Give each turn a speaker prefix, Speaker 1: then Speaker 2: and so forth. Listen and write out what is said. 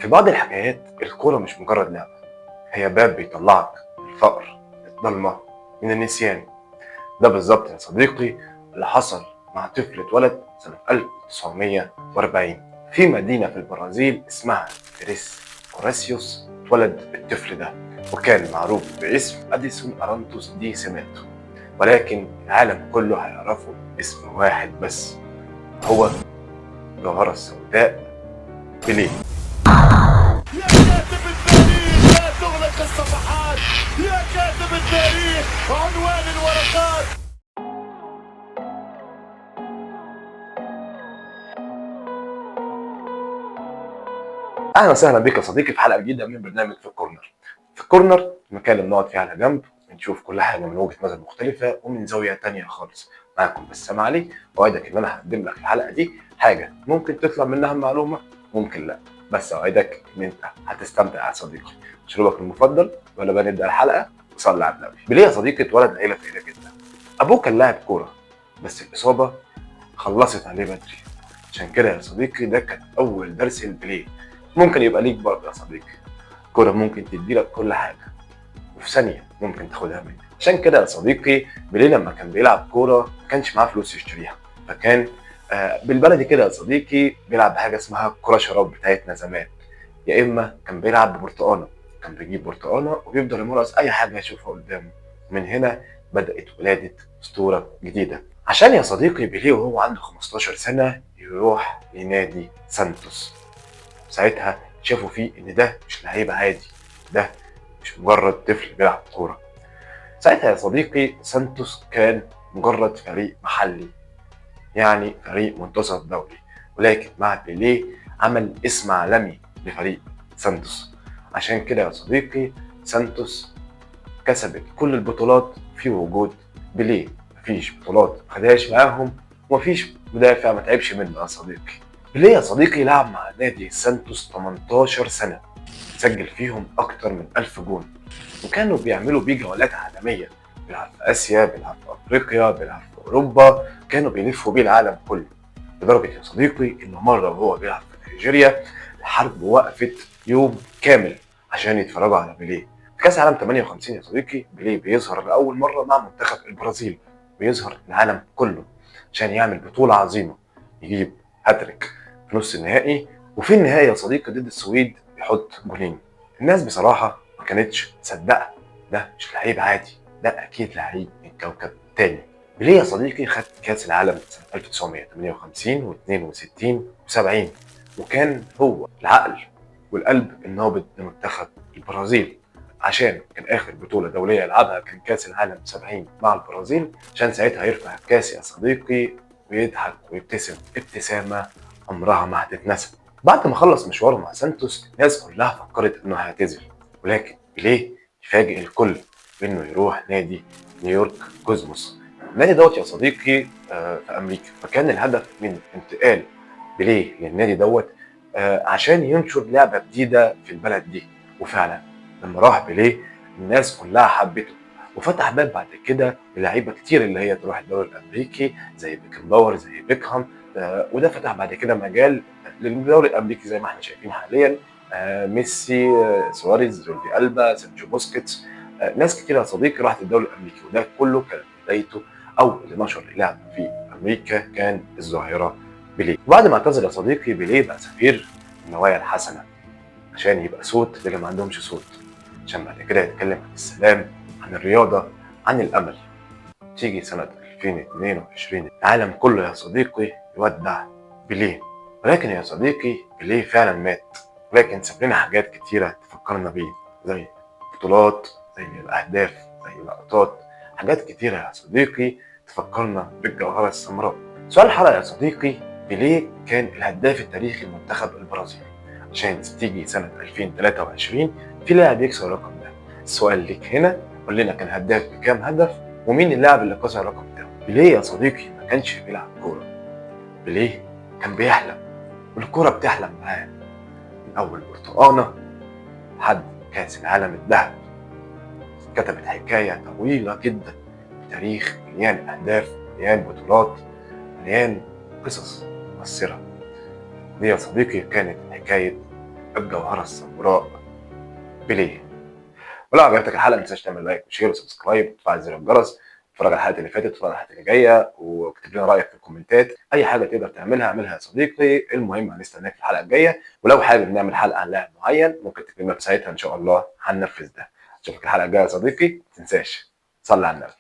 Speaker 1: في بعض الحكايات الكورة مش مجرد لعبة، هي باب بيطلعك من الفقر، من الضلمة، من النسيان. ده بالظبط يا صديقي اللي حصل مع طفل اتولد سنة 1940 في مدينة في البرازيل اسمها تريس كوراسيوس. اتولد الطفل ده وكان معروف باسم أديسون أرانتوس دي سيمنتو، ولكن العالم كله هيعرفه باسم واحد بس، هو الجوهرة السوداء بيليه.
Speaker 2: يا كاتب التاريخ لا تغلق الصفحات، يا كاتب التاريخ عنوان الورقات.
Speaker 1: اهلا وسهلا بك يا صديقي في حلقه جديده من برنامج في الكورنر. في الكورنر المكان اللي بنقعد فيه على جنب بنشوف كل حاجه من وجهه نظر مختلفه ومن زاويه تانية خالص. معاكم بسام علي، اوعدك ان انا هقدم لك في الحلقه دي حاجه ممكن تطلع منها معلومه ممكن لا، بس اوعدك ان انت هتستمتع يا صديقي. مشروبك المفضل ولا بقى نبدا الحلقه؟ وصلي على النبي. بيليه يا صديقي اتولد لعيله فقيره جدا. ابوه كان لاعب كوره بس الاصابه خلصت عليه بدري. عشان كده يا صديقي ده كان اول درس لبيليه. ممكن يبقى ليك برضه يا صديقي، الكوره ممكن تديلك كل حاجه وفي ثانيه ممكن تاخدها منك. عشان كده يا صديقي بيليه لما كان بيلعب كوره ما كانش معاه فلوس يشتريها، فكان بالبلدي كده يا صديقي بيلعب بحاجه اسمها كره شراب بتاعتنا زمان، يا اما كان بيلعب ببرتقانه. كان بيجيب برتقانه وبيفضل يمرس اي حاجه يشوفها قدامه. من هنا بدات ولاده اسطوره جديده. عشان يا صديقي بيليه وهو عنده 15 سنه يروح لنادي سانتوس. ساعتها شافوا فيه ان ده مش لعيب عادي، ده مش مجرد طفل بيلعب كوره. ساعتها يا صديقي سانتوس كان مجرد فريق محلي، يعني فريق منتصف دولي، ولكن مع بيليه عمل اسم عالمي لفريق سانتوس. عشان كده يا صديقي سانتوس كسبت كل البطولات في وجود بيليه. مفيش بطولات ما خدهاش معاهم، ومفيش مدافع ما تعبش منه يا صديقي. بيليه يا صديقي لعب مع نادي سانتوس 18 سنة، سجل فيهم أكتر من 1000 جون، وكانوا بيعملوا بيه جولات عالمية. بيلعب في آسيا، بيلعب في أفريقيا، بيلعب في أوروبا، كانوا بيلفوا بيه العالم كله. لدرجة يا صديقي إنه مرة وهو بيلعب في نيجيريا الحرب وقفت يوم كامل عشان يتفرجوا على بيليه. في كأس العالم 58 يا صديقي بيليه بيظهر لأول مرة مع منتخب البرازيل، بيظهر العالم كله عشان يعمل بطولة عظيمة، يجيب هاتريك في نص النهائي، وفي النهائي يا صديقي ضد السويد يحط جولين. الناس بصراحة ما كانتش مصدقة، ده مش لعيب عادي، ده أكيد لعيب من كوكب تاني. بيليه يا صديقي خد كأس العالم سنة 1958 و62 و70، وكان هو العقل والقلب النابض لمنتخب البرازيل. عشان كان آخر بطولة دولية يلعبها كان كأس العالم 70 مع البرازيل، عشان ساعتها يرفع الكأس يا صديقي ويضحك ويبتسم ابتسامة عمرها ما هتتنسى. بعد ما خلص مشواره مع سانتوس الناس كلها فكرت انه هيعتزل، ولكن بيليه يفاجئ الكل بانه يروح نادي نيويورك كوزموس. النادي دوت يا صديقي في امريكا، فكان الهدف من انتقال بيليه للنادي دوت عشان ينشر لعبه جديده في البلد دي. وفعلا لما راح بيليه الناس كلها حبته، وفتح باب بعد كده للعيبه كتير اللي هي تروح الدوري الامريكي زي بيكن باور زي بيكهام. وده فتح بعد كده مجال للدوري الامريكي زي ما احنا شايفين حاليا، ميسي، سواريز، جوردي البا، سيرجيو بوسكيتس. ناس كتير يا صديقي راحت الدوري الامريكي، وده كله كان بدايته او اللي نشر اللعب في امريكا كان الظاهره بيليه. وبعد ما اعتزل يا صديقي بيليه بقى سفير النوايا الحسنه، عشان يبقى صوت للي ما عندهمش صوت، عشان بعد كده يتكلم عن السلام، عن الرياضه، عن الامل. تيجي سنه 2022 العالم كله يا صديقي يودع بيليه، ولكن يا صديقي بيليه فعلا مات، ولكن ساب لنا حاجات كتيره تفكرنا بيه، زي بطولات، زي الاهداف، زي لقطات، حاجات كتيره يا صديقي تفكرنا بالجوهره السمراء. سؤال الحلقه يا صديقي، بيليه كان الهداف التاريخي لمنتخب البرازيل، عشان تيجي سنه 2023 في لاعب يكسر الرقم ده. السؤال ليك هنا، قول لنا كان هداف بكام هدف، ومين اللاعب اللي كسر الرقم بتاعه؟ بيليه يا صديقي ما كانش بيلعب كوره، بيليه كان بيحلم، والكوره بتحلم معاه. من اول برتقانه لحد كاس العالم الذهبي. كتبت حكايه طويله جدا، تاريخ مليان اهداف، مليان بطولات، مليان قصص مؤثره. دي يا صديقي كانت حكايه الجوهرة السمراء بليه. ولو عجبتك الحلقة ما تنساش تعمل لايك وشير وسبسكرايب وتفعل زر الجرس. اتفرج على الحلقات اللي فاتت، اتفرج على الحلقات اللي جاية، واكتب لنا رأيك في الكومنتات. أي حاجة تقدر تعملها اعملها يا صديقي. المهم هنستناك في الحلقة الجاية، ولو حابب نعمل حلقة عن لاعب معين ممكن تكتب لنا في ساعتها إن شاء الله هننفذ ده. أشوفك الحلقة الجاية يا صديقي. ما تنساش صلي على النبي.